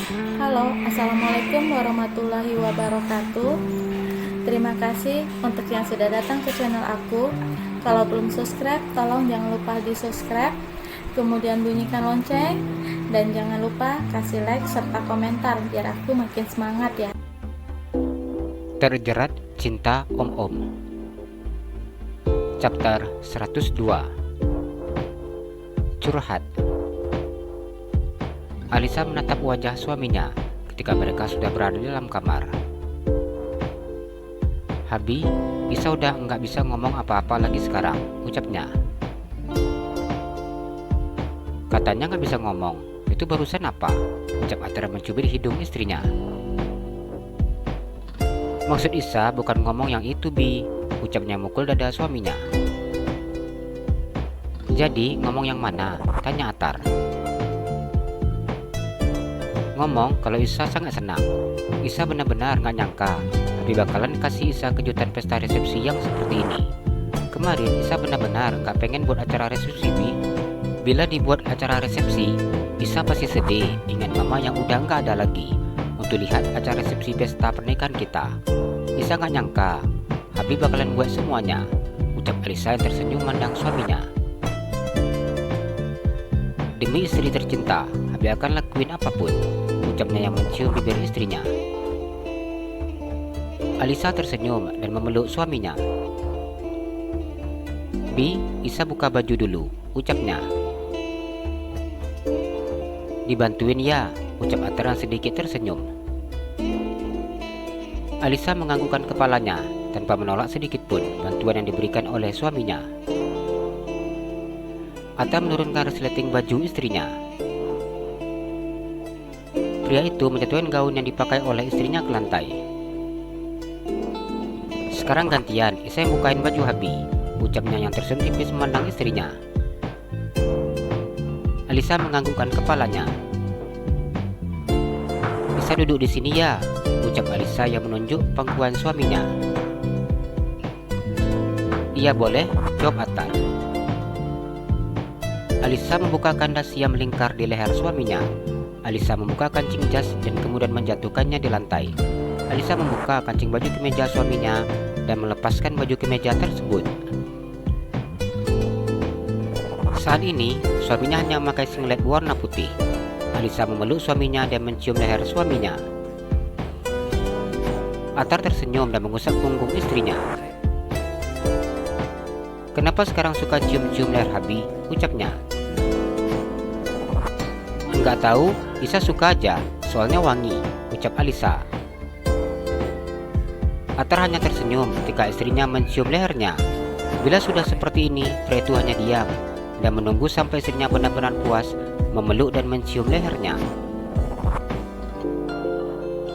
Halo, Assalamualaikum warahmatullahi wabarakatuh. Terima kasih untuk yang sudah datang ke channel aku. Kalau belum subscribe, tolong jangan lupa di subscribe, kemudian bunyikan lonceng, dan jangan lupa kasih like serta komentar biar aku makin semangat ya. Terjerat Cinta Om-Om, Chapter 102. Curhat. Alisa menatap wajah suaminya ketika mereka sudah berada di dalam kamar. "Habi, Isa udah nggak bisa ngomong apa-apa lagi sekarang," ucapnya. "Katanya nggak bisa ngomong, itu barusan apa?" ucap Atara mencubit hidung istrinya. "Maksud Isa bukan ngomong yang itu, Bi," ucapnya mukul dada suaminya. "Jadi ngomong yang mana?" tanya Atar. "Ngomong kalau Isa sangat senang. Isa benar-benar nggak nyangka Habi bakalan kasih Isa kejutan pesta resepsi yang seperti ini. Kemarin Isa benar-benar nggak pengen buat acara resepsi, Bi. Bila dibuat acara resepsi, Isa pasti sedih ingat mama yang udah nggak ada lagi untuk lihat acara resepsi pesta pernikahan kita. Isa nggak nyangka Habi bakalan buat semuanya," ucap Alisa yang tersenyum memandang suaminya. "Demi istri tercinta, Habi akan lakuin apapun," ucapnya yang mencium bibir istrinya. Alisa tersenyum dan memeluk suaminya. "Bi, Isa buka baju dulu," ucapnya. "Dibantuin ya," ucap Atara sedikit tersenyum. Alisa menganggukkan kepalanya tanpa menolak sedikit pun bantuan yang diberikan oleh suaminya. Atta menurunkan resleting baju istrinya. Pria itu menjatuhkan gaun yang dipakai oleh istrinya ke lantai. "Sekarang gantian, Isa yang bukain baju Habi," ucapnya yang tersenyum tipis memandang istrinya. Alisa menganggukkan kepalanya. "Isa duduk di sini ya," ucap Alisa yang menunjuk pangkuan suaminya. "Iya boleh," jawab Atta. Alisa membukakan dasi yang melingkar di leher suaminya. Alisa membuka kancing jas dan kemudian menjatuhkannya di lantai. Alisa membuka kancing baju kemeja suaminya dan melepaskan baju kemeja tersebut. Saat ini, suaminya hanya memakai singlet warna putih. Alisa memeluk suaminya dan mencium leher suaminya. Atar tersenyum dan mengusap punggung istrinya. "Kenapa sekarang suka cium-cium leher Habi?" ucapnya. "Enggak tahu, Isa suka aja, soalnya wangi," ucap Alisa. Atar hanya tersenyum ketika istrinya mencium lehernya. Bila sudah seperti ini, pria itu hanya diam dan menunggu sampai istrinya benar-benar puas memeluk dan mencium lehernya.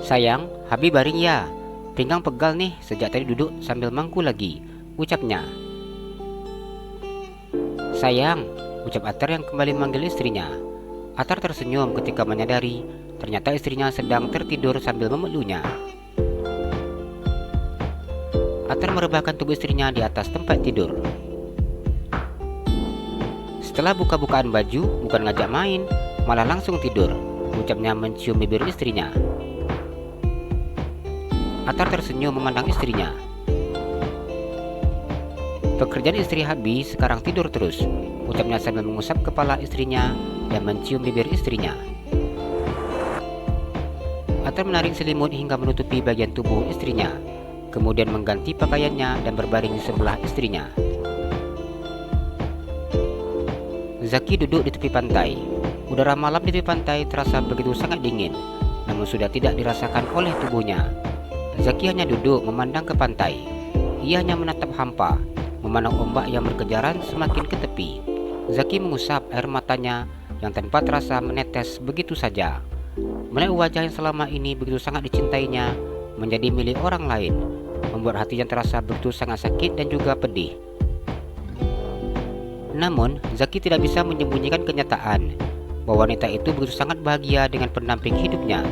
"Sayang, Habi baring ya. Pinggang pegal nih sejak tadi duduk sambil mangku lagi," ucapnya. "Sayang," ucap Atar yang kembali memanggil istrinya. Atar tersenyum ketika menyadari ternyata istrinya sedang tertidur sambil memeluknya. Atar merebahkan tubuh istrinya di atas tempat tidur. Setelah buka-bukaan baju, bukan ngajak main, malah langsung tidur, ucapnya mencium bibir istrinya. Atar tersenyum memandang istrinya. "Pekerjaan istri Habi sekarang tidur terus," ucapnya sambil mengusap kepala istrinya dan mencium bibir istrinya. Atar menarik selimut hingga menutupi bagian tubuh istrinya, kemudian mengganti pakaiannya dan berbaring di sebelah istrinya. Zaki duduk di tepi pantai. Udara malam di tepi pantai terasa begitu sangat dingin, namun sudah tidak dirasakan oleh tubuhnya. Zaki hanya duduk memandang ke pantai. Ia hanya menatap hampa, memandang ombak yang berkejaran semakin ke tepi. Zaki mengusap air matanya yang tanpa terasa menetes begitu saja. Melihat wajah yang selama ini begitu sangat dicintainya menjadi milik orang lain, membuat hatinya terasa begitu sangat sakit dan juga pedih. Namun, Zaki tidak bisa menyembunyikan kenyataan bahwa wanita itu begitu sangat bahagia dengan pendamping hidupnya.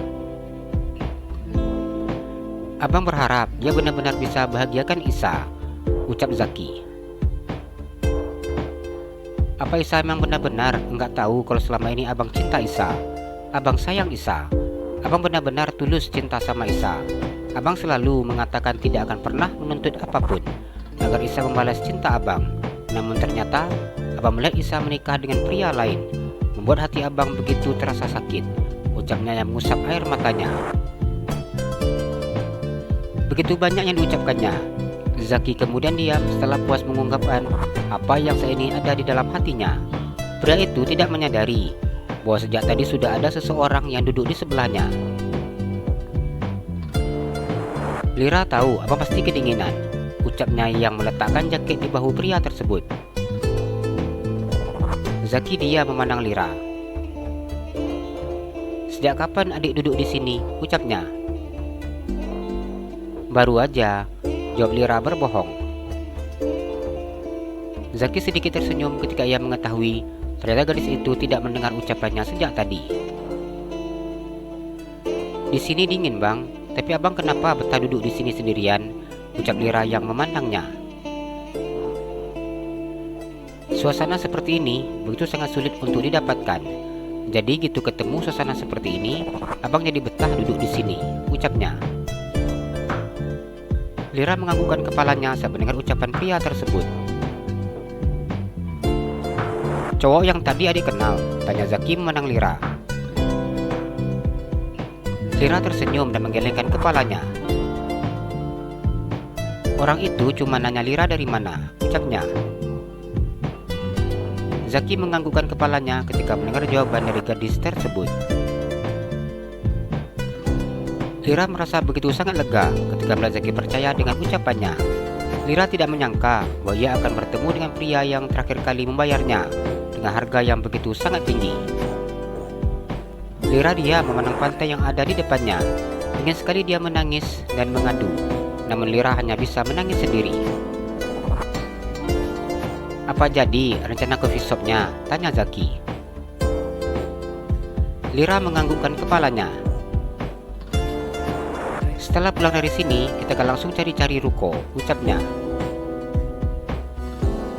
"Abang berharap dia benar-benar bisa bahagiakan Isa," ucap Zaki. "Apa Isa memang benar-benar enggak tahu kalau selama ini abang cinta Isa? Abang sayang Isa?" Abang benar-benar tulus cinta sama Isa. Abang selalu mengatakan tidak akan pernah menuntut apapun agar Isa membalas cinta abang. Namun ternyata abang melihat Isa menikah dengan pria lain, membuat hati abang begitu terasa sakit, ucapnya yang mengusap air matanya. Begitu banyak yang diucapkannya. Zaki kemudian diam setelah puas mengungkapkan apa yang saat ini ada di dalam hatinya. Pria itu tidak menyadari bahwa sejak tadi sudah ada seseorang yang duduk di sebelahnya. Lira tahu abang pasti kedinginan, ucapnya yang meletakkan jaket di bahu pria tersebut. Zaki dia memandang Lira. Sejak kapan adik duduk di sini? Ucapnya. Baru aja, jawab Lira berbohong. Zaki sedikit tersenyum ketika ia mengetahui ternyata gadis itu tidak mendengar ucapannya sejak tadi. Di sini dingin bang, tapi abang kenapa betah duduk di sini sendirian? Ucap Lira yang memandangnya. Suasana seperti ini begitu sangat sulit untuk didapatkan. Jadi gitu ketemu suasana seperti ini, abang jadi betah duduk di sini, ucapnya. Lira menganggukkan kepalanya saat mendengar ucapan pria tersebut. Cowok yang tadi adik kenal, tanya Zaki memandang Lira. Lira tersenyum dan menggelengkan kepalanya. Orang itu cuma nanya Lira dari mana, ucapnya. Zaki menganggukkan kepalanya ketika mendengar jawaban dari gadis tersebut. Lira merasa begitu sangat lega ketika melihat Zaki percaya dengan ucapannya. Lira tidak menyangka bahwa ia akan bertemu dengan pria yang terakhir kali membayarnya dengan harga yang begitu sangat tinggi. Lira dia memandang pantai yang ada di depannya. Ingin sekali dia menangis dan mengadu, namun Lira hanya bisa menangis sendiri. Apa jadi rencana coffee shopnya? Tanya Zaki. Lira menganggukkan kepalanya. Setelah pulang dari sini, kita akan langsung cari-cari ruko, ucapnya.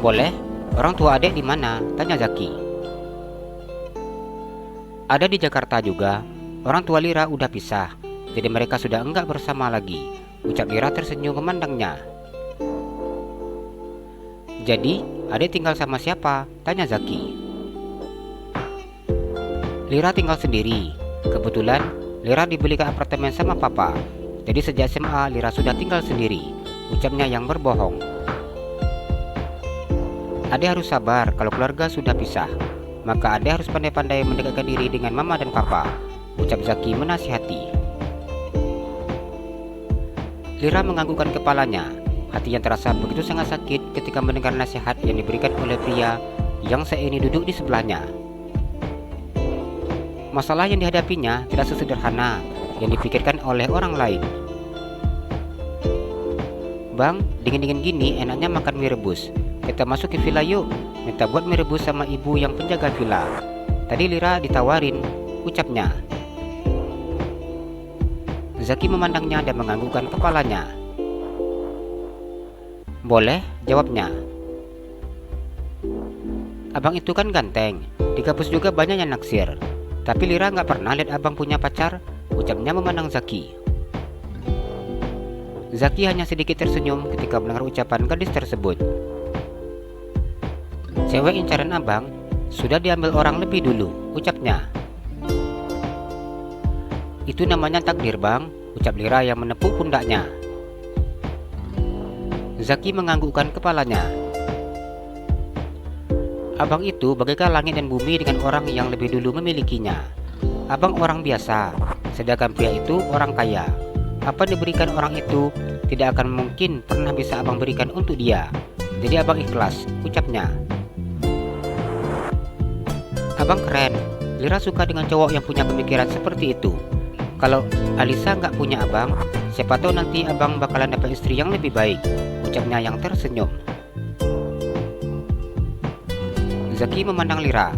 Boleh? Orang tua adik di mana? Tanya Zaki. Ada di Jakarta juga. Orang tua Lira udah pisah, jadi mereka sudah enggak bersama lagi, ucap Lira tersenyum memandangnya. Jadi, adik tinggal sama siapa? Tanya Zaki. Lira tinggal sendiri. Kebetulan, Lira dibelikan apartemen sama papa. Jadi sejak SMA, Lira sudah tinggal sendiri, ucapnya yang berbohong. Adik harus sabar kalau keluarga sudah pisah. Maka adik harus pandai-pandai mendekatkan diri dengan mama dan papa, ucap Zaki menasihati. Lira menganggukkan kepalanya. Hati yang terasa begitu sangat sakit ketika mendengar nasihat yang diberikan oleh pria yang saat ini duduk di sebelahnya. Masalah yang dihadapinya tidak sesederhana yang dipikirkan oleh orang lain. Bang, dingin-dingin gini enaknya makan mie rebus. Kita masuk ke villa yuk, minta buat mie rebus sama ibu yang penjaga villa. Tadi Lira ditawarin, ucapnya. Zaki memandangnya dan menganggukkan kepalanya. Boleh, jawabnya. Abang itu kan ganteng, di kampus juga banyak yang naksir. Tapi Lira gak pernah lihat abang punya pacar, ucapnya memandang Zaki. Zaki hanya sedikit tersenyum ketika mendengar ucapan gadis tersebut. Cewek incaran abang sudah diambil orang lebih dulu, ucapnya. Itu namanya takdir bang, ucap Lira yang menepuk pundaknya. Zaki menganggukkan kepalanya. Abang itu bagaikan langit dan bumi dengan orang yang lebih dulu memilikinya. Abang orang biasa, sedangkan pria itu orang kaya. Apa yang diberikan orang itu tidak akan mungkin pernah bisa abang berikan untuk dia. Jadi abang ikhlas, ucapnya. Abang keren. Lira suka dengan cowok yang punya pemikiran seperti itu. Kalau Alisa nggak punya abang, siapa tahu nanti abang bakalan dapat istri yang lebih baik, ucapnya yang tersenyum. Zaki memandang Lira.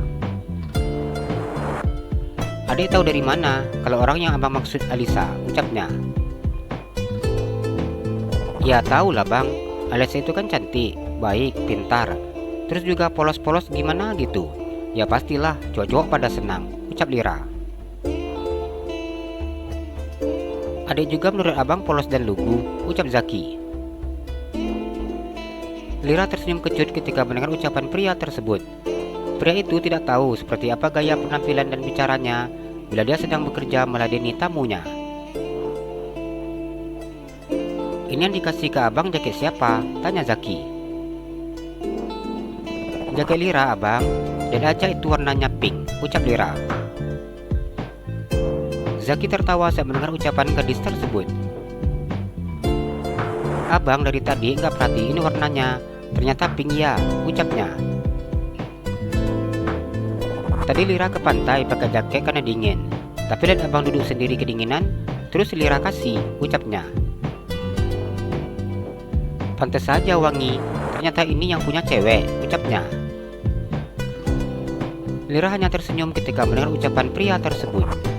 Adik tahu dari mana kalau orang yang abang maksud Alisa, ucapnya. Ya tahu lah bang, Alisa itu kan cantik, baik, pintar, terus juga polos-polos gimana gitu. Ya pastilah cowok-cowok pada senang, ucap Lira. Adik juga menurut abang polos dan lugu, ucap Zaki. Lira tersenyum kecut ketika mendengar ucapan pria tersebut. Pria itu tidak tahu seperti apa gaya penampilan dan bicaranya bila dia sedang bekerja meladeni tamunya. Ini yang dikasih ke abang jaket siapa? Tanya Zaki. Jaket Lira abang, dan aja itu warnanya pink, ucap Lira. Zaki tertawa saat mendengar ucapan gadis tersebut. Abang dari tadi nggak perhatiin warnanya, ternyata pink ya, ucapnya. Tadi Lira ke pantai pakai jaket karena dingin, tapi lihat abang duduk sendiri kedinginan, terus Lira kasih, ucapnya. Pantes saja wangi, ternyata ini yang punya cewek, ucapnya. Lira hanya tersenyum ketika mendengar ucapan pria tersebut.